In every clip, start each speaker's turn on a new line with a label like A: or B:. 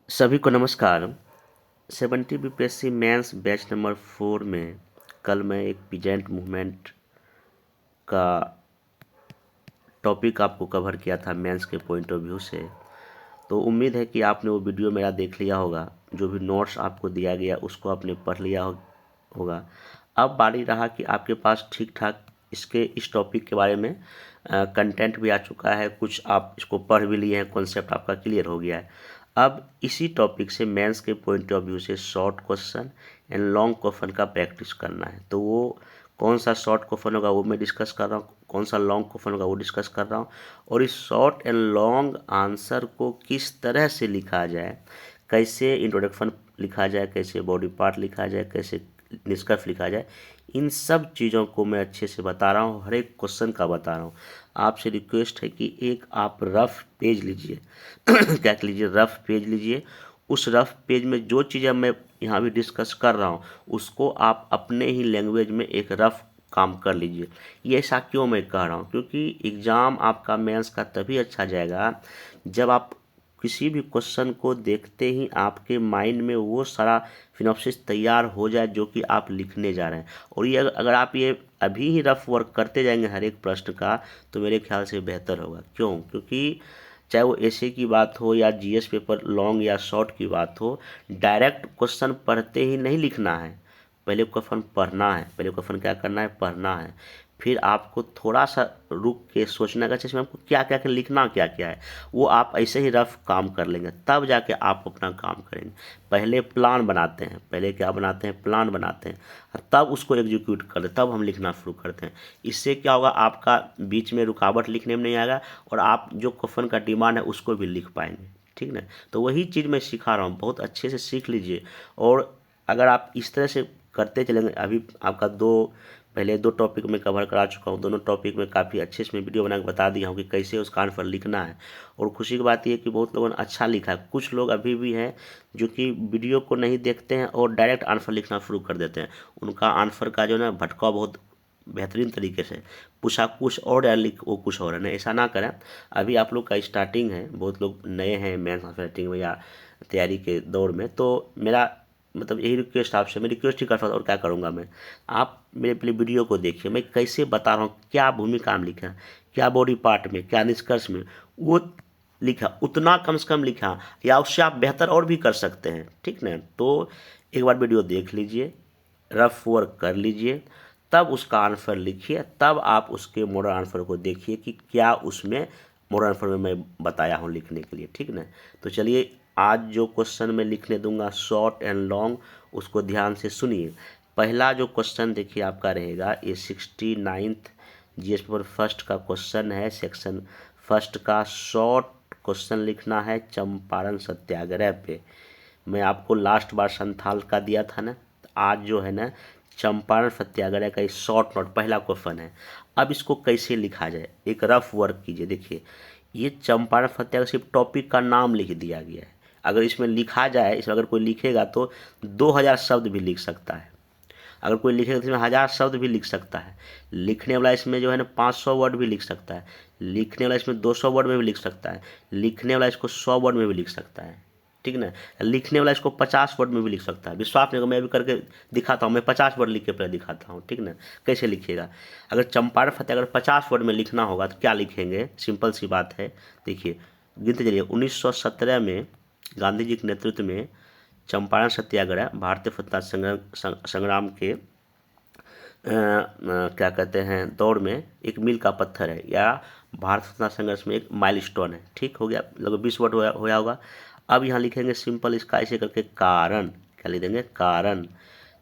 A: सभी को नमस्कार। 70 बीपीएससी मेंस बैच नंबर 4 में कल मैं एक पीजेंट मूवमेंट का टॉपिक आपको कवर किया था मेंस के पॉइंट ऑफ व्यू से। तो उम्मीद है कि आपने वो वीडियो मेरा देख लिया होगा। जो भी नोट्स आपको दिया गया उसको आपने पढ़ लिया होगा। अब बारी रहा कि आपके पास ठीक ठाक इस टॉपिक के बारे में कंटेंट भी आ चुका है, कुछ आप इसको पढ़ भी लिए हैं, कॉन्सेप्ट आपका क्लियर हो गया है। अब इसी टॉपिक से मेंस के पॉइंट ऑफ व्यू से short question and long question का प्रैक्टिस करना है। तो वो कौन सा शॉर्ट क्वेश्चन होगा वो मैं डिस्कस कर रहा हूँ, कौन सा लॉन्ग क्वेश्चन होगा वो डिस्कस कर रहा हूँ। और इस शॉर्ट एंड लॉन्ग आंसर को किस तरह से लिखा जाए, कैसे इंट्रोडक्शन लिखा जाए, कैसे बॉडी पार्ट लिखा जाए, कैसे निष्कर्ष लिखा जाए, इन सब चीज़ों को मैं अच्छे से बता रहा हूँ, हर एक क्वेश्चन का बता रहा हूँ। आपसे रिक्वेस्ट है कि एक आप रफ पेज लीजिए क्या लीजिए, रफ पेज लीजिए। उस रफ पेज में जो चीज़ें मैं यहाँ भी डिस्कस कर रहा हूँ उसको आप अपने ही लैंग्वेज में एक रफ काम कर लीजिए। ये ऐसा क्यों मैं कह रहा हूँ, क्योंकि एग्ज़ाम आपका मेंस का तभी अच्छा जाएगा जब आप किसी भी क्वेश्चन को देखते ही आपके माइंड में वो सारा सिनॉप्सिस तैयार हो जाए जो कि आप लिखने जा रहे हैं। और ये अगर आप ये अभी ही रफ वर्क करते जाएंगे हर एक प्रश्न का, तो मेरे ख्याल से बेहतर होगा। क्यों? क्योंकि चाहे वो एसए की बात हो या जीएस पेपर लॉन्ग या शॉर्ट की बात हो, डायरेक्ट क्वेश्चन पढ़ते ही नहीं लिखना है। पहले क्वेश्चन पढ़ना है, पहले क्वेश्चन क्या करना है, पढ़ना है। फिर आपको थोड़ा सा रुक के सोचना का इसमें आपको क्या क्या लिखना क्या क्या है, वो आप ऐसे ही रफ काम कर लेंगे, तब जाके आप अपना काम करेंगे। पहले प्लान बनाते हैं, पहले क्या बनाते हैं, प्लान बनाते हैं, और तब उसको एग्जीक्यूट करते, तब हम लिखना शुरू करते हैं। इससे क्या होगा, आपका बीच में रुकावट लिखने में नहीं आएगा और आप जो क्वेश्चन का डिमांड है उसको भी लिख पाएंगे। ठीक ना? तो वही चीज़ मैं सिखा रहा हूँ, बहुत अच्छे से सीख लीजिए। और अगर आप इस तरह से करते चलेंगे, अभी आपका पहले दो टॉपिक में कवर करा चुका हूँ, दोनों टॉपिक में काफ़ी अच्छे से मैं वीडियो बना के बता दिया हूँ कि कैसे उसका आंसर लिखना है। और खुशी की बात यह है कि बहुत लोगों ने अच्छा लिखा है। कुछ लोग अभी भी हैं जो कि वीडियो को नहीं देखते हैं और डायरेक्ट आंसर लिखना शुरू कर देते हैं। उनका आंसर का जो है ना भटकाव बहुत बेहतरीन तरीके से, पूछा कुछ और या लिख वो कुछ और है। नहीं, ऐसा ना करें। अभी आप लोग का स्टार्टिंग है, बहुत लोग नए हैं मेंस राइटिंग में या तैयारी के दौर में, तो मेरा मतलब यही रिक्वेस्ट आपसे, मैं रिक्वेस्ट ही कर सकता और क्या करूँगा मैं। आप मेरे पहले वीडियो को देखिए, मैं कैसे बता रहा हूँ, क्या भूमिका में लिखा, क्या बॉडी पार्ट में, क्या निष्कर्ष में वो लिखा, उतना कम से कम लिखा, या उससे आप बेहतर और भी कर सकते हैं। ठीक ना? तो एक बार वीडियो देख लीजिए, रफ वर्क कर लीजिए, तब उसका आंसर लिखिए, तब आप उसके मॉडल आंसर को देखिए कि क्या उसमें मॉडल आंसर में मैं बताया हूँ लिखने के लिए। ठीक ना? तो चलिए, आज जो क्वेश्चन मैं लिखने दूंगा शॉर्ट एंड लॉन्ग, उसको ध्यान से सुनिए। पहला जो क्वेश्चन देखिए आपका रहेगा, ये 69th जीएस पेपर फर्स्ट का क्वेश्चन है, सेक्शन फर्स्ट का। शॉर्ट क्वेश्चन लिखना है चंपारण सत्याग्रह पे। मैं आपको लास्ट बार संथाल का दिया था ना, आज जो है ना चंपारण सत्याग्रह का शॉर्ट नोट पहला क्वेश्चन है। अब इसको कैसे लिखा जाए, एक रफ वर्क कीजिए। देखिए, ये चंपारण सत्याग्रह सिर्फ टॉपिक का नाम लिख दिया गया है। अगर इसमें लिखा जाए, इसमें अगर कोई लिखेगा तो 2000 शब्द भी लिख सकता है। अगर कोई लिखेगा तो इसमें 1000 शब्द भी लिख सकता है। लिखने वाला इसमें जो है ना 500 वर्ड भी लिख सकता है। लिखने वाला इसमें 200 वर्ड में भी लिख सकता है। लिखने वाला इसको 100 वर्ड में भी लिख सकता है। ठीक ना? लिखने वाला इसको 50 वर्ड में भी लिख सकता है। विश्वास नहीं, मैं भी करके दिखाता हूँ, मैं 50 वर्ड लिख के पहले दिखाता हूँ। ठीक ना? कैसे लिखिएगा, अगर चंपारण सत्याग्रह 50 वर्ड में लिखना होगा तो क्या लिखेंगे, सिंपल सी बात है। देखिए, गिनते चलिए। 1917 में गांधी जी के नेतृत्व में चंपारण सत्याग्रह भारतीय स्वतंत्रता संग्राम के क्या कहते हैं दौड़ में एक मील का पत्थर है, या भारत स्वतंत्रता संघर्ष में एक माइलस्टोन है। ठीक हो गया, लगभग 20 वर्ड होया होगा। अब यहाँ लिखेंगे सिंपल इसका ऐसे करके, कारण क्या लिख देंगे, कारण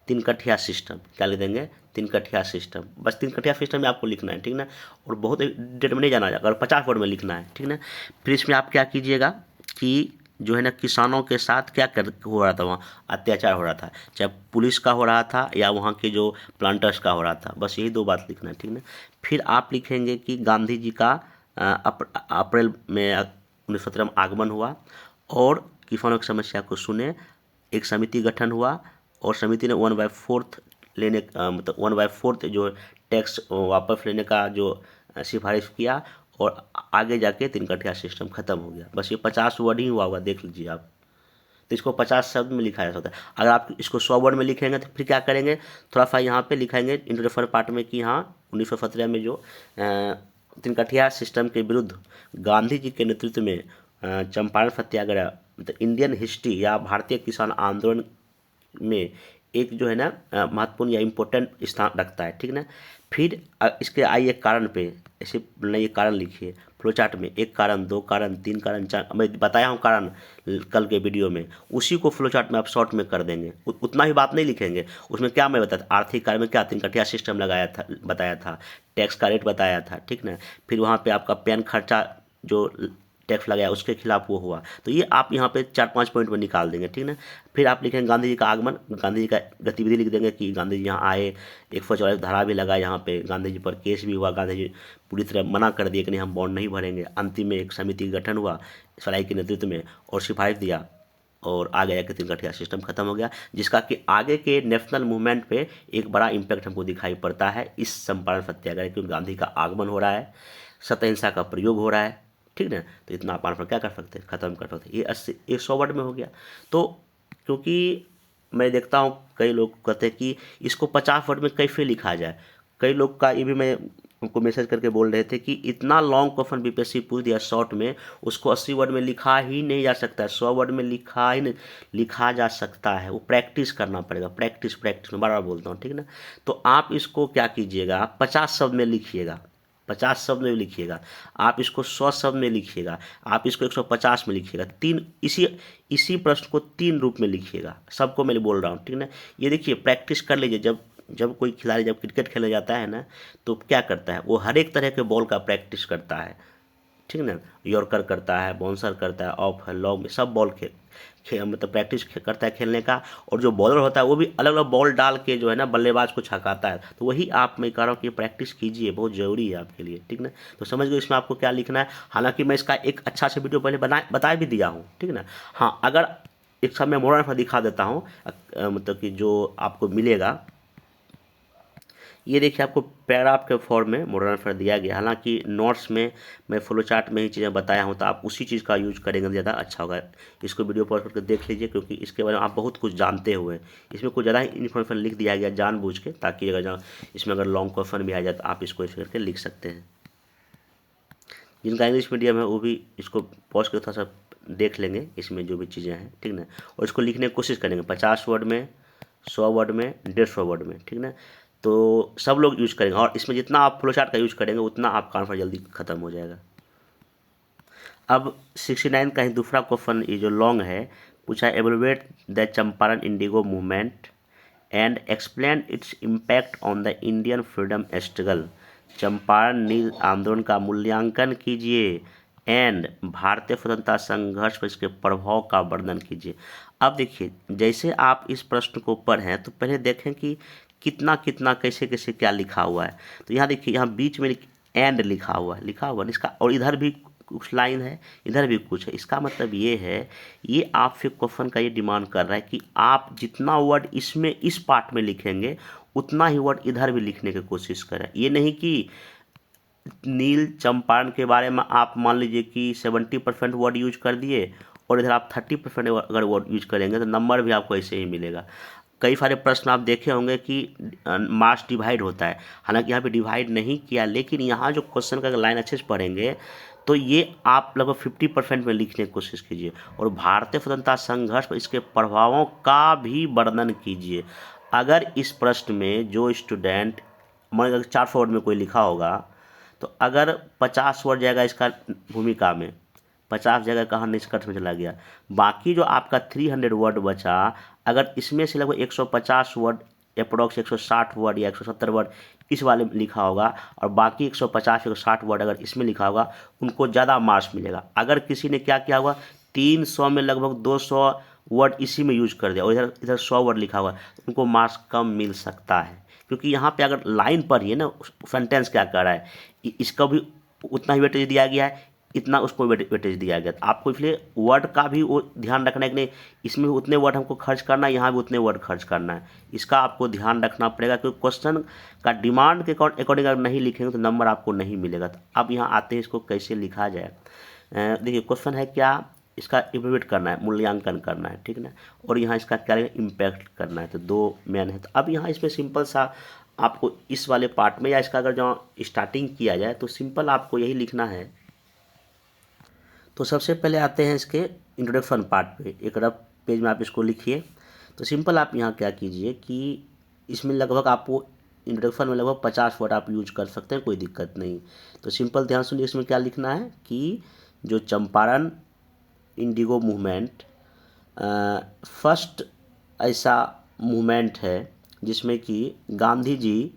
A: तीन कठिया सिस्टम, क्या लिख देंगे, तीन कठिया सिस्टम। बस तीन कठिया सिस्टम में आपको लिखना है। ठीक ना? और बहुत डेट में नहीं जाना है, अगर 50 वर्ड में लिखना है। ठीक ना? फिर इसमें आप क्या कीजिएगा कि जो है ना किसानों के साथ क्या कर हो रहा था, वहाँ अत्याचार हो रहा था, चाहे पुलिस का हो रहा था या वहाँ के जो प्लांटर्स का हो रहा था, बस यही दो बात लिखना है। ठीक ना? फिर आप लिखेंगे कि गांधी जी का अप्रैल में 1917 में आगमन हुआ और किसानों की समस्या को सुने, एक समिति गठन हुआ और समिति ने 1/4 लेने मतलब 1/4 जो टैक्स वापस लेने का जो सिफारिश किया, और आगे जाके तीन कठिया सिस्टम खत्म हो गया। बस ये 50 वर्ड ही हुआ होगा, देख लीजिए आप। तो इसको 50 शब्द में लिखा जा सकता है। अगर आप इसको 100 वर्ड में लिखेंगे तो फिर क्या करेंगे, थोड़ा सा यहाँ पे लिखेंगे इंट्रोडक्शन पार्ट में कि हाँ 1917 में जो तिनकठिया सिस्टम के विरुद्ध गांधी जी के नेतृत्व में चंपारण सत्याग्रह मतलब इंडियन हिस्ट्री या भारतीय किसान आंदोलन में एक जो है ना महत्वपूर्ण या इम्पोर्टेंट स्थान रखता है, ठीक ना। फिर इसके आइए कारण पे ऐसे नए कारण लिखिए फ्लो चार्ट में, 1 कारण 2 कारण 3 कारण 4, मैं बताया हूँ कारण कल के वीडियो में, उसी को फ्लो चार्ट में आप शॉर्ट में कर देंगे। उतना ही बात नहीं लिखेंगे, उसमें क्या मैं बताया था, आर्थिक कार्य में क्या तिनकठिया सिस्टम लगाया था, बताया था, टैक्स का रेट बताया था, ठीक ना। फिर वहाँ पे आपका पेन खर्चा जो टैक्स लगाया उसके खिलाफ वो हुआ, तो ये आप यहाँ पे 4-5 पॉइंट में निकाल देंगे, ठीक ना। फिर आप लिखेंगे गांधी जी का आगमन, गांधी जी का गतिविधि लिख देंगे कि गांधी जी यहाँ आए, 144 धारा भी लगा यहाँ पे, गांधी जी पर केस भी हुआ, गांधी जी पूरी तरह मना कर दिए कि नहीं हम बॉन्ड नहीं भरेंगे। अंतिम में एक समिति का गठन हुआ सराय के नेतृत्व में और सिफारिश दिया और आ गया कि तिनकठिया सिस्टम खत्म हो गया, जिसका कि आगे के नेशनल मूवमेंट पे एक बड़ा इम्पैक्ट हमको दिखाई पड़ता है इस चंपारण सत्याग्रह, क्योंकि गांधी का आगमन हो रहा है, सत्य का प्रयोग हो रहा है, ठीक ना। तो इतना आप पर क्या कर सकते हैं, ख़त्म कर सकते हैं। ये 100 वर्ड में हो गया। तो क्योंकि मैं देखता हूँ कई लोग कहते हैं कि इसको 50 वर्ड में कैसे लिखा जाए, कई लोग का ये भी मैं उनको मैसेज करके बोल रहे थे कि इतना लॉन्ग क्वेश्चन बीपीएससी पूछ दिया शॉर्ट में, उसको 80 वर्ड में लिखा ही नहीं जा सकता है, 100 वर्ड में लिखा ही नहीं लिखा जा सकता है, वो प्रैक्टिस करना पड़ेगा, प्रैक्टिस में बार बार बोलता हूँ, ठीक ना। तो आप इसको क्या कीजिएगा, 50 शब्द में लिखिएगा, 50 शब्द में लिखिएगा, आप इसको 100 शब्द में लिखिएगा, आप इसको 150 में लिखिएगा, इसी प्रश्न को 3 रूप में लिखिएगा, सबको मैं बोल रहा हूँ, ठीक ना। ये देखिए प्रैक्टिस कर लीजिए, जब कोई खिलाड़ी जब क्रिकेट खेलने जाता है ना तो क्या करता है, वो हर एक तरह के बॉल का प्रैक्टिस करता है, ठीक ना। यॉर्कर करता है, बाउंसर करता है, ऑफ है, लॉन्ग में सब बॉल मतलब प्रैक्टिस करता है खेलने का। और जो बॉलर होता है वो भी अलग अलग बॉल डाल के जो है ना बल्लेबाज को छकाता है। तो वही आप मैं कह रहा हूँ कि प्रैक्टिस कीजिए, बहुत ज़रूरी है आपके लिए, ठीक ना। तो समझ गए इसमें आपको क्या लिखना है। हालांकि मैं इसका एक अच्छा से वीडियो पहले बता भी दिया हूँ, ठीक ना। हाँ, अगर एक सब मैं मोड़ा दिखा देता हूँ मतलब कि जो आपको मिलेगा, ये देखिए आपको पैराग्राफ के फॉर्म में मॉडर्न फॉर्म दिया गया। हालांकि नोट्स में मैं फ्लो चार्ट में ही चीज़ें बताया हूँ, तो आप उसी चीज़ का यूज करेंगे ज़्यादा अच्छा होगा। इसको वीडियो पॉज करके देख लीजिए, क्योंकि इसके बारे में आप बहुत कुछ जानते हुए इसमें कुछ ज़्यादा इन्फॉर्मेशन लिख दिया गया जानबूझ के, ताकि अगर इसमें अगर लॉन्ग क्वेश्चन भी आ जाए तो आप इसको इस करके लिख सकते हैं। जिनका इंग्लिश मीडियम है वो भी इसको पॉज करके थोड़ा सा देख लेंगे, इसमें जो भी चीज़ें हैं, ठीक ना। और इसको लिखने की कोशिश करेंगे 50 वर्ड में, 100 वर्ड में, 150 वर्ड में, ठीक ना। तो सब लोग यूज करेंगे, और इसमें जितना आप फ्लो चार्ट का यूज करेंगे उतना आप कॉन्फिडेंस जल्दी खत्म हो जाएगा। अब 69 का ही दूसरा क्वेश्चन ये जो लॉन्ग है पूछा, evaluate the Champaran indigo movement and explain its impact on the Indian freedom struggle. Champaran नील आंदोलन का मूल्यांकन कीजिए एंड भारतीय स्वतंत्रता संघर्ष पर इसके प्रभाव का वर्णन कीजिए। अब देखिए, जैसे आप इस प्रश्न को पढ़ें तो पहले देखें कि कितना कितना कैसे कैसे क्या लिखा हुआ है। तो यहाँ देखिए, यहाँ बीच में एंड लिखा हुआ है इसका, और इधर भी कुछ लाइन है, इधर भी कुछ है। इसका मतलब ये है, ये आपसे क्वेश्चन का ये डिमांड कर रहा है कि आप जितना वर्ड इसमें इस पार्ट में लिखेंगे उतना ही वर्ड इधर भी लिखने की कोशिश करें। ये नहीं कि नील चंपारण के बारे में आप मान लीजिए कि 70% वर्ड यूज कर दिए और इधर आप 30% अगर वर्ड यूज करेंगे तो नंबर भी आपको ऐसे ही मिलेगा। कई सारे प्रश्न आप देखे होंगे कि मार्क्स डिवाइड होता है, हालांकि यहाँ पे डिवाइड नहीं किया, लेकिन यहाँ जो क्वेश्चन का लाइन अच्छे से पढ़ेंगे तो ये आप लगभग 50% में लिखने की कोशिश कीजिए। और भारतीय स्वतंत्रता संघर्ष पर इसके प्रभावों का भी वर्णन कीजिए। अगर इस प्रश्न में जो स्टूडेंट मान लीजिए 400 वर्ड में कोई लिखा होगा, तो अगर 50 वर्ड जाएगा इसका भूमिका में, 50 जगह कहाँ निष्कर्ष में चला गया, बाकी जो आपका 300 वर्ड बचा, अगर इसमें से लगभग 150 वर्ड अप्रोक्स 160 वर्ड या 170 वर्ड इस वाले में लिखा होगा और बाकी 150-160 वर्ड अगर इसमें लिखा होगा, उनको ज़्यादा मार्क्स मिलेगा। अगर किसी ने क्या किया होगा, 300 में लगभग 200 वर्ड इसी में यूज कर दिया और इधर इधर 100 वर्ड लिखा हुआ, उनको मार्क्स कम मिल सकता है। क्योंकि यहाँ पे अगर लाइन पढ़िए ना, सेंटेंस क्या कर रहा है, इसका भी उतना ही वेटेज दिया गया है, इतना उसको वेटेज दिया गया। तो आपको इसलिए वर्ड का भी वो ध्यान रखना है कि नहीं, इसमें भी उतने वर्ड हमको खर्च करना है, यहाँ भी उतने वर्ड खर्च करना है, इसका आपको ध्यान रखना पड़ेगा। क्योंकि क्वेश्चन का डिमांड के अकॉर्डिंग अगर नहीं लिखेंगे तो नंबर आपको नहीं मिलेगा। तो अब यहाँ आते हैं इसको कैसे लिखा जाए। देखिए क्वेश्चन है क्या, इसका इवेल्युएट करना है, मूल्यांकन करना है, ठीक ना। और यहाँ इसका क्या है, इम्पैक्ट करना है। तो दो मेन है। तो अब यहाँ इसमें सिंपल सा आपको इस वाले पार्ट में या इसका अगर जो स्टार्टिंग किया जाए तो सिंपल आपको यही लिखना है। तो सबसे पहले आते हैं इसके इंट्रोडक्शन पार्ट पे, एक रफ पेज में आप इसको लिखिए। तो सिंपल आप यहाँ क्या कीजिए कि इसमें लगभग आपको इंट्रोडक्शन में लगभग 50 वर्ड आप यूज कर सकते हैं, कोई दिक्कत नहीं। तो सिंपल ध्यान सुनिए, इसमें क्या लिखना है कि जो चंपारण इंडिगो मूवमेंट फर्स्ट ऐसा मूवमेंट है जिसमें कि गांधी जी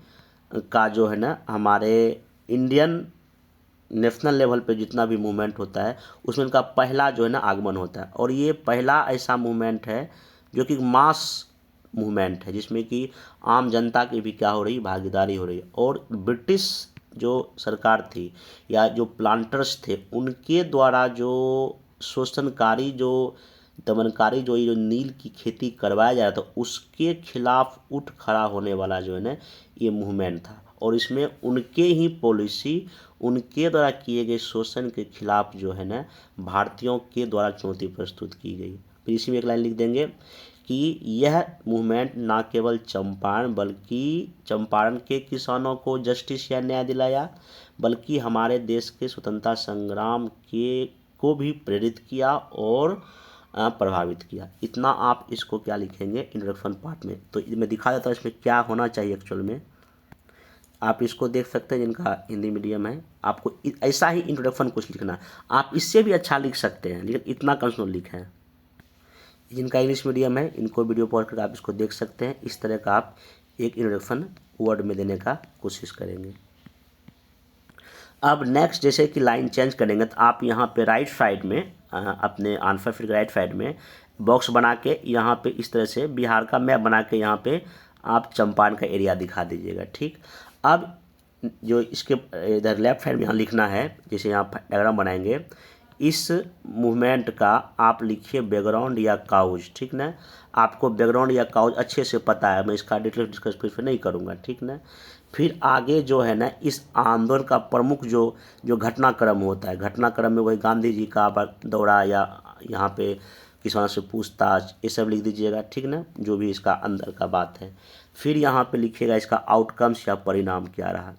A: का जो है ना हमारे इंडियन नेशनल लेवल पे जितना भी मूवमेंट होता है उसमें इनका पहला जो है ना आगमन होता है। और ये पहला ऐसा मूवमेंट है जो कि मास मूवमेंट है जिसमें कि आम जनता की भी क्या हो रही, भागीदारी हो रही है। और ब्रिटिश जो सरकार थी या जो प्लांटर्स थे उनके द्वारा जो शोषणकारी, जो दमनकारी जो ये नील की खेती करवाया जा रहा था उसके खिलाफ उठ खड़ा होने वाला जो है ना ये मूवमेंट था। और इसमें उनके ही पॉलिसी, उनके द्वारा किए गए शोषण के खिलाफ जो है ना भारतीयों के द्वारा चुनौती प्रस्तुत की गई। फिर इसी में एक लाइन लिख देंगे कि यह मूवमेंट न केवल चंपारण के किसानों को जस्टिस या न्याय दिलाया बल्कि हमारे देश के स्वतंत्रता संग्राम के को भी प्रेरित किया और प्रभावित किया। इतना आप इसको क्या लिखेंगे इंट्रोडक्शन पार्ट में। तो मैं दिखा देता हूँ इसमें क्या होना चाहिए एक्चुअल में। आप इसको देख सकते हैं, जिनका हिंदी मीडियम है आपको ऐसा ही इंट्रोडक्शन कुछ लिखना। आप इससे भी अच्छा लिख सकते हैं लेकिन इतना कंसोल लिखें। जिनका इंग्लिश मीडियम है इनको वीडियो पॉज करके आप इसको देख सकते हैं। इस तरह का आप एक इंट्रोडक्शन वर्ड में देने का कोशिश करेंगे। अब नेक्स्ट जैसे कि लाइन चेंज करेंगे तो आप यहाँ पे राइट साइड में अपने आंसर फिर राइट साइड में बॉक्स बना के यहाँ पे इस तरह से बिहार का मैप बना के यहाँ पे आप चंपारण का एरिया दिखा दीजिएगा, ठीक। अब जो इसके इधर लेफ्ट साइड में यहाँ लिखना है, जैसे यहाँ डायग्राम बनाएंगे, इस मूवमेंट का आप लिखिए बैकग्राउंड या काउज, ठीक ना। आपको बैकग्राउंड या काउज अच्छे से पता है, मैं इसका डिटेल डिस्कस फिर नहीं करूँगा, ठीक ना। फिर आगे जो है ना इस आंदोलन का प्रमुख जो घटनाक्रम होता है, घटनाक्रम में वही गांधी जी का दौरा या यहाँ पे किसानों से पूछताछ, ये सब लिख दीजिएगा, ठीक ना, जो भी इसका अंदर का बात है। फिर यहाँ पे लिखिएगा इसका आउटकम्स या परिणाम क्या रहा,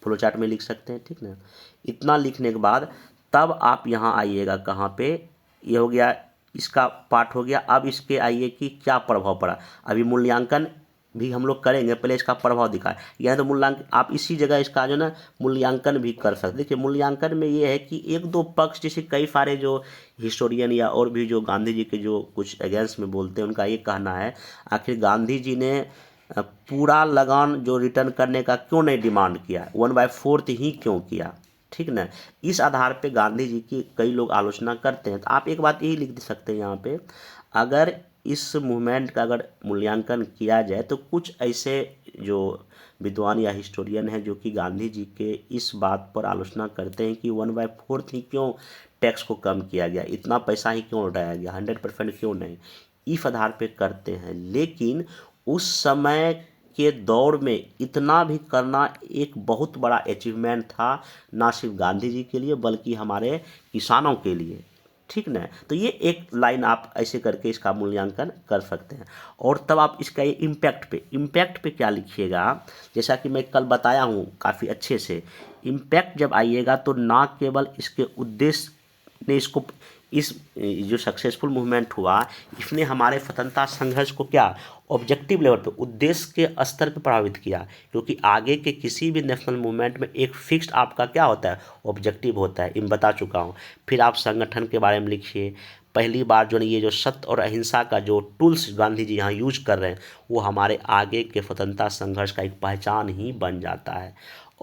A: फ्लो चार्ट में लिख सकते हैं, ठीक ना। इतना लिखने के बाद तब आप यहाँ आइएगा कहाँ पे, ये हो गया इसका पार्ट हो गया। अब इसके आइए कि क्या प्रभाव पड़ा। अभी मूल्यांकन भी हम लोग करेंगे, पहले इसका प्रभाव दिखाएं। यानी तो मूल्यांकन आप इसी जगह इसका जो ना मूल्यांकन भी कर सकते। देखिए मूल्यांकन में ये है कि एक दो पक्ष, जैसे कई सारे जो हिस्टोरियन या और भी जो गांधी जी के जो कुछ अगेंस्ट में बोलते हैं उनका ये कहना है आखिर गांधी जी ने पूरा लगान जो रिटर्न करने का क्यों नहीं डिमांड किया, 1/4 ही क्यों किया, ठीक ना। इस आधार पे गांधी जी की कई लोग आलोचना करते हैं। तो आप एक बात यही लिख सकते हैं यहाँ पे, अगर इस मूवमेंट का अगर मूल्यांकन किया जाए तो कुछ ऐसे जो विद्वान या हिस्टोरियन हैं जो कि गांधी जी के इस बात पर आलोचना करते हैं कि 1/4 ही क्यों टैक्स को कम किया गया, इतना पैसा ही क्यों उठाया गया, 100% क्यों नहीं, इस आधार पे करते हैं। लेकिन उस समय के दौर में इतना भी करना एक बहुत बड़ा अचीवमेंट था, ना सिर्फ गांधी जी के लिए बल्कि हमारे किसानों के लिए, ठीक ना। तो ये एक लाइन आप ऐसे करके इसका मूल्यांकन कर सकते हैं। और तब आप इसका ये इम्पैक्ट पे क्या लिखिएगा, जैसा कि मैं कल बताया हूँ काफ़ी अच्छे से। इम्पैक्ट जब आइएगा तो ना केवल इसके उद्देश्य ने इसको, इस जो सक्सेसफुल मूवमेंट हुआ इसने हमारे स्वतंत्रता संघर्ष को क्या ऑब्जेक्टिव लेवल पे, उद्देश्य के स्तर पे प्रभावित किया। क्योंकि आगे के किसी भी नेशनल मूवमेंट में एक फिक्स्ड आपका क्या होता है, ऑब्जेक्टिव होता है, इन बता चुका हूँ। फिर आप संगठन के बारे में लिखिए। पहली बार जो ये जो सत्य और अहिंसा का जो टूल्स गांधी जी यहाँ यूज कर रहे हैं वो हमारे आगे के स्वतंत्रता संघर्ष का एक पहचान ही बन जाता है।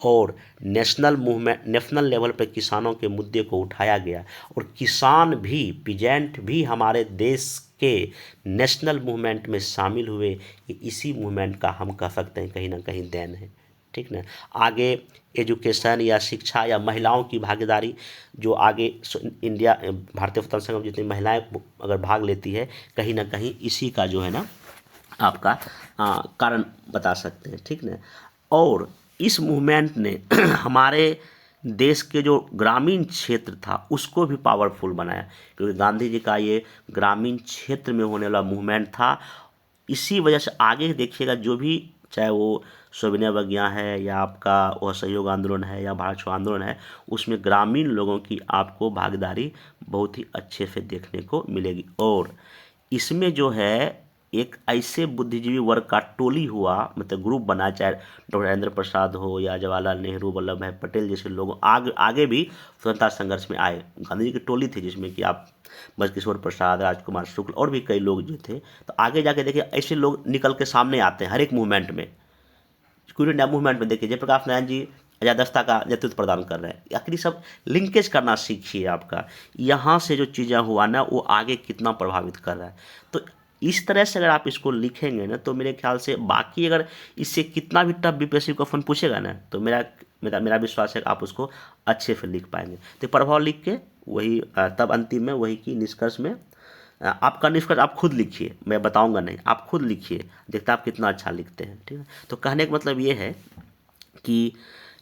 A: और नेशनल लेवल पर किसानों के मुद्दे को उठाया गया और किसान भी, पीजेंट भी हमारे देश के नेशनल मूवमेंट में शामिल हुए। इसी मूवमेंट का हम कह सकते हैं कहीं ना कहीं देन है, ठीक ना। आगे एजुकेशन या शिक्षा या महिलाओं की भागीदारी, जो आगे इंडिया भारतीय स्वतंत्रता संग्राम में जितनी महिलाएं अगर भाग लेती है कहीं ना कहीं इसी का जो है ना आपका कारण बता सकते हैं, ठीक ना। और इस मूवमेंट ने हमारे देश के जो ग्रामीण क्षेत्र था उसको भी पावरफुल बनाया, क्योंकि गांधी जी का ये ग्रामीण क्षेत्र में होने वाला मूवमेंट था। इसी वजह से आगे देखिएगा जो भी, चाहे वो सविनय अवज्ञा है या आपका वह सहयोग आंदोलन है या भारत छोड़ो आंदोलन है, उसमें ग्रामीण लोगों की आपको भागीदारी बहुत ही अच्छे से देखने को मिलेगी। और इसमें जो है एक ऐसे बुद्धिजीवी वर्ग का टोली हुआ, मतलब ग्रुप बना, चाहे डॉक्टर राजेंद्र प्रसाद हो या जवाहरलाल नेहरू, वल्लभ भाई पटेल जैसे लोग आगे भी स्वतंत्रता संघर्ष में आए। गांधी जी की टोली थी जिसमें कि आप ब्रजकिशोर प्रसाद, राजकुमार शुक्ल और भी कई लोग जो थे। तो आगे जाके देखिए ऐसे लोग निकल के सामने आते हैं हर एक मूवमेंट में। क्विट इंडिया मूवमेंट में देखिए जयप्रकाश नारायण जी अजादस्ता का नेतृत्व प्रदान कर रहे हैं। आखिर सब लिंकेज करना सीखिए, आपका यहाँ से जो चीज़ें हुआ ना वो आगे कितना प्रभावित कर रहा है। तो इस तरह से अगर आप इसको लिखेंगे ना, तो मेरे ख्याल से बाकी अगर इससे कितना भी टफ बीपीएससी क्वेश्चन पूछेगा ना, तो मेरा विश्वास है कि आप उसको अच्छे से लिख पाएंगे। तो प्रभाव लिख के वही तब अंतिम में वही की निष्कर्ष में आपका निष्कर्ष आप खुद लिखिए, मैं बताऊंगा नहीं, आप खुद लिखिए, देखते आप कितना अच्छा लिखते हैं। ठीक है, तो कहने का मतलब ये है कि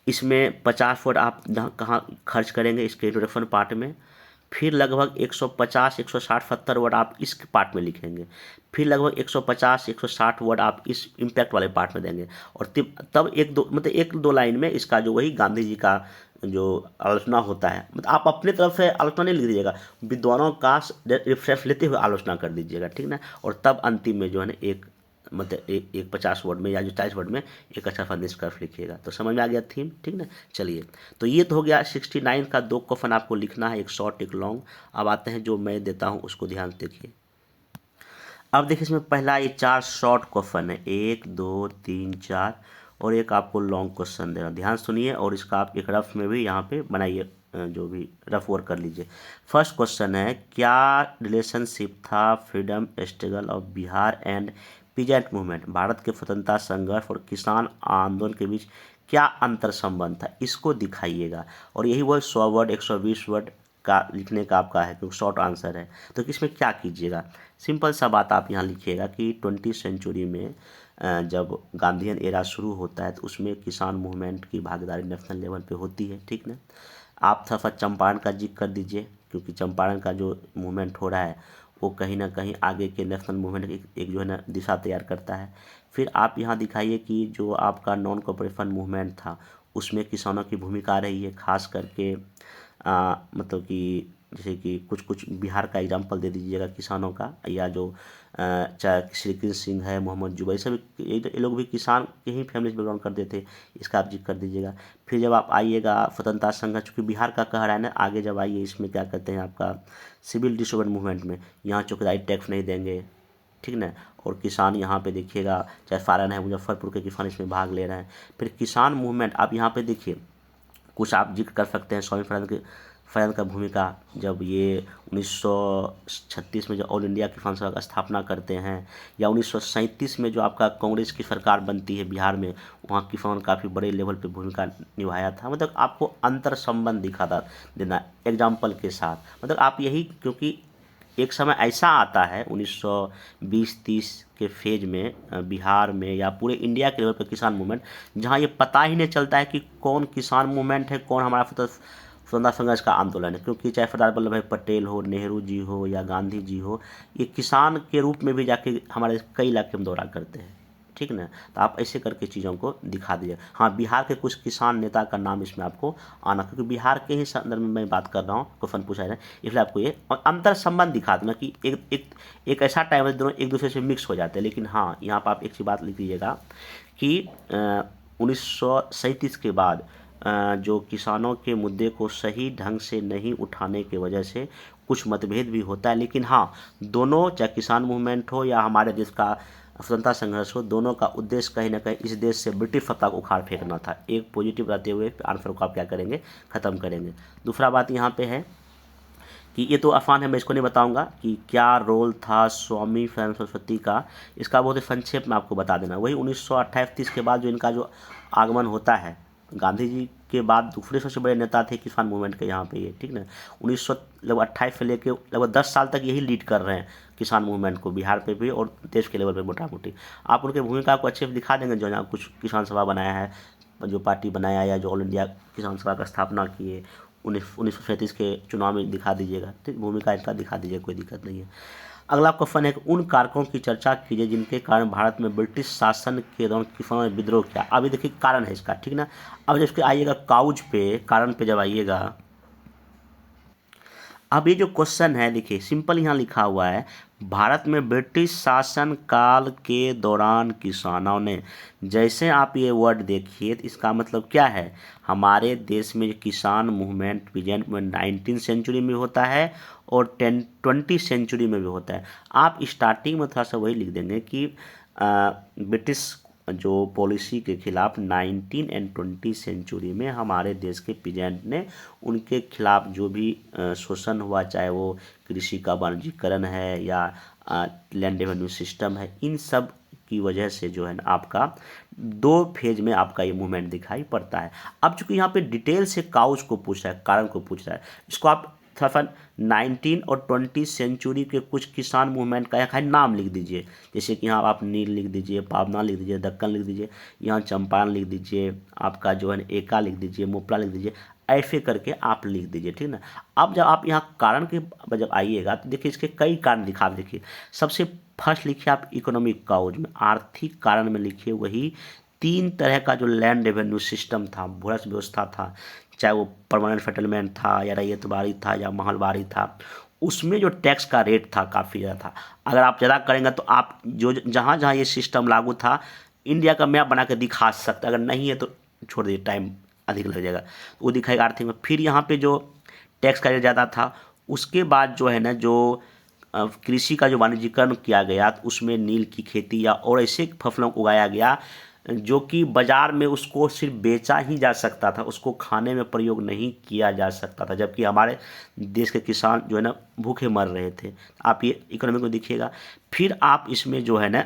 A: इसमें 50 वर्ड आप कहाँ खर्च करेंगे इसके इंट्रोडक्शन पार्ट में, फिर लगभग 150, 160, 70 वर्ड आप इस पार्ट में लिखेंगे, फिर लगभग 150, 160 वर्ड आप इस इम्पैक्ट वाले पार्ट में देंगे, और तब एक दो लाइन में इसका जो वही गांधी जी का जो आलोचना होता है, मतलब आप अपने तरफ से आलोचना नहीं लिख दीजिएगा, विद्वानों का रेफरेंस लेते हुए आलोचना कर दीजिएगा। ठीक ना, और तब अंतिम में जो है ना एक 50 वर्ड में या जो 40 वर्ड में एक अच्छा सा निष्कर्ष लिखिएगा। तो समझ में आ गया थीम। ठीक ना, चलिए, तो ये तो हो गया 69 का 2 क्वेश्चन आपको लिखना है, एक शॉर्ट एक लॉन्ग। अब आते हैं जो मैं देता हूँ उसको ध्यान से देखिए। अब देखिए इसमें पहला ये 4 शॉर्ट क्वेश्चन है, 1 2 3 4, और एक आपको लॉन्ग क्वेश्चन देना, ध्यान सुनिए, और इसका आप एक रफ में भी यहाँ पे बनाइए, जो भी रफ वर्क कर लीजिए। फर्स्ट क्वेश्चन है, क्या रिलेशनशिप था freedom struggle of Bihar and peasant movement, Bharat के स्वतंत्रता संघर्ष और किसान आंदोलन के बीच क्या अंतर संबंध था, इसको दिखाइएगा। और यही वो 100 वर्ड 120 वर्ड का लिखने का आपका है, क्योंकि शॉर्ट आंसर है। तो इसमें क्या कीजिएगा, सिंपल सा बात आप यहाँ लिखिएगा कि 20वीं सेंचुरी में जब गांधीयन एरा शुरू होता है तो उसमें किसान मूवमेंट की भागीदारी नेशनल लेवल पे होती है। ठीक ना, आप थोड़ा सा चंपारण का जिक्र कर दीजिए, क्योंकि चंपारण का जो मूवमेंट हो रहा है वो कहीं ना कहीं आगे के नेशनल मूवमेंट की एक जो है ना दिशा तैयार करता है। फिर आप यहाँ दिखाइए कि जो आपका नॉन कोऑपरेशन मूवमेंट था उसमें किसानों की भूमिका रही है, खास करके मतलब कि जैसे कि कुछ बिहार का एग्जांपल दे दीजिएगा किसानों का, या जो चाहे श्री कृष्ण सिंह है, मोहम्मद जुबैर, सब ये लोग भी किसान के ही फैमिली से बिलोंग करते थे, इसका आप जिक्र कर दीजिएगा। फिर जब आप आइएगा स्वतंत्रता संघर्ष, चूँकि बिहार का कह रहा है ना, आगे जब आइए इसमें क्या कहते हैं आपका सिविल डिसोबेडिएंस मूवमेंट में, यहाँ चौकीदारी टैक्स नहीं देंगे। ठीक ना, और किसान यहाँ पे देखिएगा, चाहे सारण है, मुजफ्फरपुर के किसान इसमें भाग ले रहे हैं। फिर किसान मूवमेंट आप यहाँ पे देखिए, कुछ आप जिक्र कर सकते हैं स्वामी फर्नांड का भूमिका, जब ये 1936 में जो ऑल इंडिया किसान सभा का स्थापना करते हैं, या 1937 में जो आपका कांग्रेस की सरकार बनती है बिहार में, वहाँ किसान काफ़ी बड़े लेवल पे भूमिका निभाया था। मतलब आपको अंतर संबंध दिखाता देना एग्जाम्पल के साथ, मतलब आप यही, क्योंकि एक समय ऐसा आता है 1920-30 के फेज में बिहार में या पूरे इंडिया के लेवल पर किसान मूवमेंट, जहाँ ये पता ही नहीं चलता है कि कौन किसान मूवमेंट है, कौन हमारा स्वतंत्रता संघर्ष का आंदोलन है। क्योंकि चाहे सरदार वल्लभ भाई पटेल हो, नेहरू जी हो या गांधी जी हो, ये किसान के रूप में भी जाके हमारे कई इलाके में दौरा करते हैं। ठीक ना, तो आप ऐसे करके चीज़ों को दिखा दीजिए। हाँ, बिहार के कुछ किसान नेता का नाम इसमें आपको आना, क्योंकि बिहार के ही संदर्भ में मैं बात कर रहा हूँ, क्वेश्चन पूछा है, इसलिए आपको ये और अंतर संबंध दिखा देना कि एक ऐसा टाइम है दोनों एक दूसरे से मिक्स हो जाते हैं। लेकिन हाँ, यहाँ पर आप एक सी बात लिख लीजिएगा कि 1937 के बाद जो किसानों के मुद्दे को सही ढंग से नहीं उठाने की वजह से कुछ मतभेद भी होता है। लेकिन हाँ, दोनों, चाहे किसान मूवमेंट हो या हमारे देश का स्वतंत्रता संघर्ष हो, दोनों का उद्देश्य कहीं ना कहीं इस देश से ब्रिटिश सत्ता को उखाड़ फेंकना था। एक पॉजिटिव रहते हुए आंसर को आप क्या करेंगे, ख़त्म करेंगे। दूसरा बात यहाँ पे है कि ये तो आसान है, मैं इसको नहीं बताऊंगा कि क्या रोल था स्वामी सरस्वती का, इसका बहुत ही संक्षेप में आपको बता देना। वही 1928-30 के बाद जो इनका जो आगमन होता है, गांधी जी के बाद दूसरे सबसे बड़े नेता थे किसान मूवमेंट के यहाँ पे ये। ठीक ना, 1928 से लेके लगभग 10 साल तक यही लीड कर रहे हैं किसान मूवमेंट को, बिहार पे भी और देश के लेवल पे मोटा मोटी। आप उनके भूमिका को अच्छे से दिखा देंगे, जो यहाँ कुछ किसान सभा बनाया है, जो पार्टी बनाया या जो ऑल इंडिया किसान सभा का स्थापना किए 1937 के चुनाव में दिखा दीजिएगा, ठीक, भूमिका इनका दिखा दीजिए, कोई दिक्कत नहीं है। अगला क्वेश्चन है कि उन कारकों की चर्चा कीजिए जिनके कारण भारत में ब्रिटिश शासन के दौरान किसानों ने विद्रोह किया। अभी देखिए कारण है इसका, ठीक ना। अब जब इसके आइएगा काउज पे, कारण पे जब आइएगा, अब ये जो क्वेश्चन है देखिए सिंपल यहाँ लिखा हुआ है, भारत में ब्रिटिश शासन काल के दौरान किसानों ने, जैसे आप ये वर्ड देखिए तो इसका मतलब क्या है, हमारे देश में किसान मूवमेंट प्रेजेंट में 19वीं सेंचुरी में होता है और 20वीं सेंचुरी में भी होता है। आप स्टार्टिंग में थोड़ा सा वही लिख देंगे कि ब्रिटिश जो पॉलिसी के खिलाफ 19 एंड 20 सेंचुरी में हमारे देश के प्रेजेंट ने उनके खिलाफ जो भी शोषण हुआ, चाहे वो कृषि का वाणिज्यीकरण है या लैंड रेवेन्यू सिस्टम है, इन सब की वजह से जो है ना आपका 2 फेज में आपका ये मूवमेंट दिखाई पड़ता है। अब चूंकि यहाँ पे डिटेल से काउज को पूछ रहा है, कारण को पूछ रहा है, इसको आप थोड़ा सा 19 और 20 सेंचुरी के कुछ किसान मूवमेंट का यहाँ नाम लिख दीजिए। जैसे कि यहाँ आप नील लिख दीजिए, पावना लिख दीजिए, दक्कन लिख दीजिए, यहाँ चंपारण लिख दीजिए, आपका जो है एका लिख दीजिए, मोपला लिख दीजिए, ऐसे करके आप लिख दीजिए, ठीक ना। अब जब आप यहाँ कारण के जब आइएगा तो देखिए इसके कई कारण दिखा, देखिए सबसे फर्स्ट लिखिए आप इकोनॉमिक काउज में, आर्थिक कारण में लिखिए वही 3 तरह का जो लैंड रेवेन्यू सिस्टम था, भू व्यवस्था था, चाहे वो परमानेंट सेटलमेंट था या रैयतवाड़ी था या महलवाड़ी था, उसमें जो टैक्स का रेट था काफ़ी ज़्यादा था। अगर आप ज़्यादा करेंगे तो आप जो जहाँ जहाँ ये सिस्टम लागू था इंडिया का मैप बना के दिखा सकते, अगर नहीं है तो छोड़ दीजिए, टाइम अधिक लग जाएगा, वो दिखाएगा आर्थिक में। फिर यहाँ पे जो टैक्स का रेट ज़्यादा था, उसके बाद जो है ना जो कृषि का जो वाणिज्यीकरण किया गया तो उसमें नील की खेती या और ऐसे फसलों को उगाया गया जो कि बाज़ार में उसको सिर्फ बेचा ही जा सकता था, उसको खाने में प्रयोग नहीं किया जा सकता था, जबकि हमारे देश के किसान जो है ना भूखे मर रहे थे। आप ये इकोनॉमी को देखिएगा। फिर आप इसमें जो है ना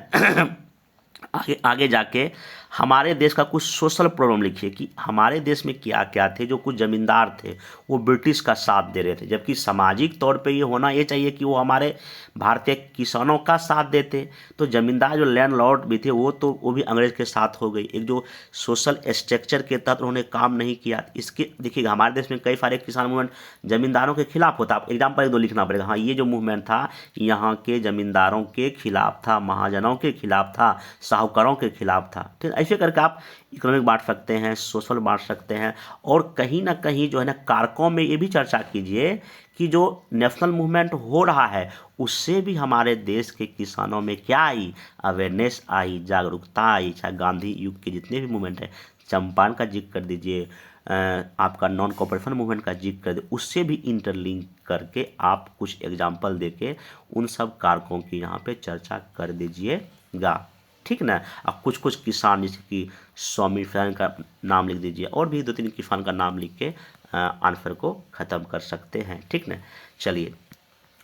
A: आगे आगे जाके हमारे देश का कुछ सोशल प्रॉब्लम लिखिए कि हमारे देश में क्या क्या थे, जो कुछ ज़मींदार थे वो ब्रिटिश का साथ दे रहे थे, जबकि सामाजिक तौर पे ये होना ये चाहिए कि वो हमारे भारतीय किसानों का साथ देते। तो ज़मींदार जो लैंडलॉर्ड भी थे वो भी अंग्रेज के साथ हो गई, एक जो सोशल स्ट्रक्चर के तहत उन्होंने काम नहीं किया। इसके देखिएगा हमारे देश में कई सारे किसान मूवमेंट ज़मींदारों के खिलाफ होता, आप एग्जाम्पल 2 लिखना पड़ेगा। हाँ, ये जो मूवमेंट था यहाँ के ज़मींदारों के खिलाफ था, महाजनों के खिलाफ था, साहूकारों के खिलाफ था। ठीक, ऐसे करके आप इकोनॉमिक बांट सकते हैं, सोशल बांट सकते हैं, और कहीं ना कहीं जो है ना कारकों में ये भी चर्चा कीजिए कि जो नेशनल मूवमेंट हो रहा है उससे भी हमारे देश के किसानों में क्या आई, अवेयरनेस आई, जागरूकता आई। चाहे गांधी युग के जितने भी मूवमेंट है, चंपारण का जिक्र कर दीजिए, आपका नॉन कॉपरेशन मूवमेंट का जिक्र कर दे, उससे भी इंटरलिंक करके आप कुछ एग्जाम्पल देके उन सब कारकों की यहाँ पे चर्चा कर दीजिएगा, ठीक ना। अब कुछ कुछ किसान जैसे कि स्वामी फैन का नाम लिख दीजिए, और भी 2-3 किसान का नाम लिख के आंसर को ख़त्म कर सकते हैं, ठीक ना। चलिए,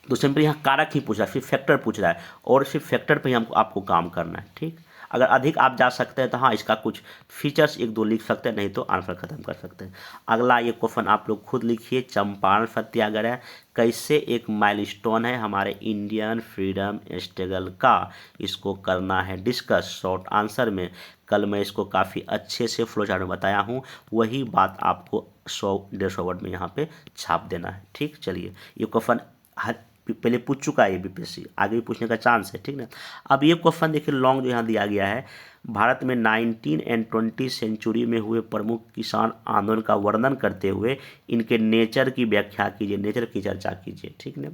A: तो सिंपल यहाँ कारक ही पूछ रहा है, फिर फैक्टर पूछ रहा है, और सिर्फ फैक्टर पे ही हमको आपको काम करना है, ठीक। अगर अधिक आप जा सकते हैं तो हाँ इसका कुछ फीचर्स 1-2 लिख सकते हैं, नहीं तो आंसर खत्म कर सकते हैं। अगला ये क्वेश्चन आप लोग खुद लिखिए, चंपारण सत्याग्रह कैसे एक माइलस्टोन है हमारे इंडियन फ्रीडम स्ट्रगल का, इसको करना है डिस्कस शॉर्ट आंसर में। कल मैं इसको काफ़ी अच्छे से फ्लो चार्ट में बताया हूँ, वही बात आपको 100-150 वर्ड में यहाँ पे छाप देना है, ठीक। चलिए, ये क्वेश्चन पहले पूछ चुका है ये बीपीएससी, आगे भी पूछने का चांस है, ठीक ना। अब ये क्वेश्चन देखिए लॉन्ग जो यहाँ दिया गया है, भारत में 19 एंड 20 सेंचुरी में हुए प्रमुख किसान आंदोलन का वर्णन करते हुए इनके नेचर की व्याख्या कीजिए, नेचर की चर्चा कीजिए, ठीक ना।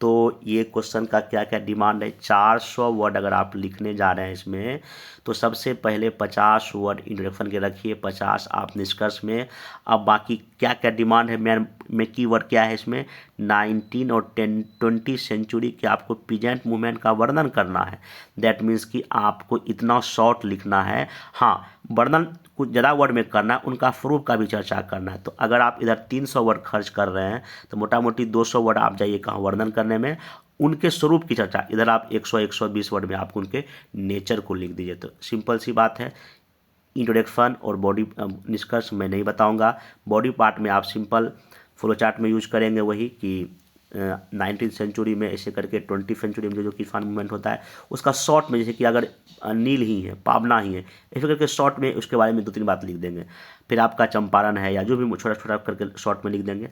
A: तो ये क्वेश्चन का क्या क्या डिमांड है, 400 वर्ड अगर आप लिखने जा रहे हैं इसमें, तो सबसे पहले 50 वर्ड इंट्रोडक्शन के रखिए, 50 आप निष्कर्ष में। अब बाकी क्या क्या डिमांड है, मैं की वर्ड क्या है इसमें, 19 और 20 सेंचुरी के आपको प्रेजेंट मूवमेंट का वर्णन करना है। दैट मीन्स कि आपको इतना शॉर्ट लिखना है। हाँ, वर्णन कुछ ज़्यादा वर्ड में करना है, उनका प्रूफ का भी चर्चा करना है। तो अगर आप इधर 300 वर्ड खर्च कर रहे हैं तो मोटा मोटी 200 वर्ड आप जाइए कहाँ वर्णन करने में, उनके स्वरूप की चर्चा। इधर आप 100-120 वर्ड में आप उनके नेचर को लिख दीजिए। तो सिंपल सी बात है, इंट्रोडक्शन और बॉडी निष्कर्ष मैं नहीं बताऊंगा, बॉडी पार्ट में आप सिंपल फ्लो चार्ट में यूज करेंगे वही कि 19th सेंचुरी में, ऐसे करके 20th सेंचुरी में जो किसान मूवमेंट होता है उसका शॉर्ट में, जैसे कि अगर नील ही है, पावना ही है, ऐसे करके शॉर्ट में उसके बारे में 2-3 बात लिख देंगे। फिर आपका चंपारण है या जो भी छोटा छोटा करके शॉर्ट में लिख देंगे,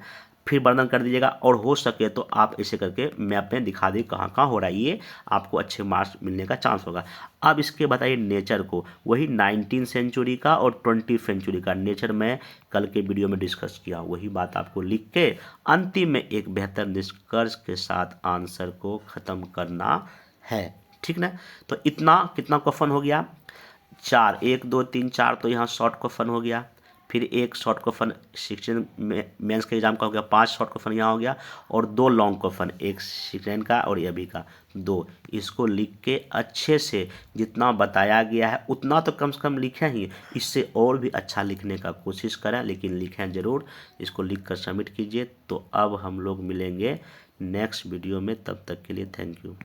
A: फिर वर्णन कर दीजिएगा। और हो सके तो आप ऐसे करके मैप में दिखा दें कहाँ कहाँ हो रहा है, ये आपको अच्छे मार्क्स मिलने का चांस होगा। अब इसके बताइए नेचर को, वही 19th सेंचुरी का और 20th सेंचुरी का नेचर मैं कल के वीडियो में डिस्कस किया, वही बात आपको लिख के अंतिम में एक बेहतर निष्कर्ष के साथ आंसर को ख़त्म करना है, ठीक ना। तो इतना कितना क्वेश्चन हो गया, 4, 1 2 3 4, तो यहाँ शॉर्ट क्वेश्चन हो गया। फिर एक शॉर्ट क्वेश्चन 16 मेंस के एग्जाम का हो गया, 5 शॉर्ट क्वेश्चन यहाँ हो गया, और 2 लॉन्ग क्वेश्चन, एक 16 का और अभी का 2। इसको लिख के अच्छे से जितना बताया गया है उतना तो कम से कम लिखें ही, इससे और भी अच्छा लिखने का कोशिश करें, लेकिन लिखें ज़रूर। इसको लिख कर सबमिट कीजिए। तो अब हम लोग मिलेंगे नेक्स्ट वीडियो में, तब तक के लिए थैंक यू।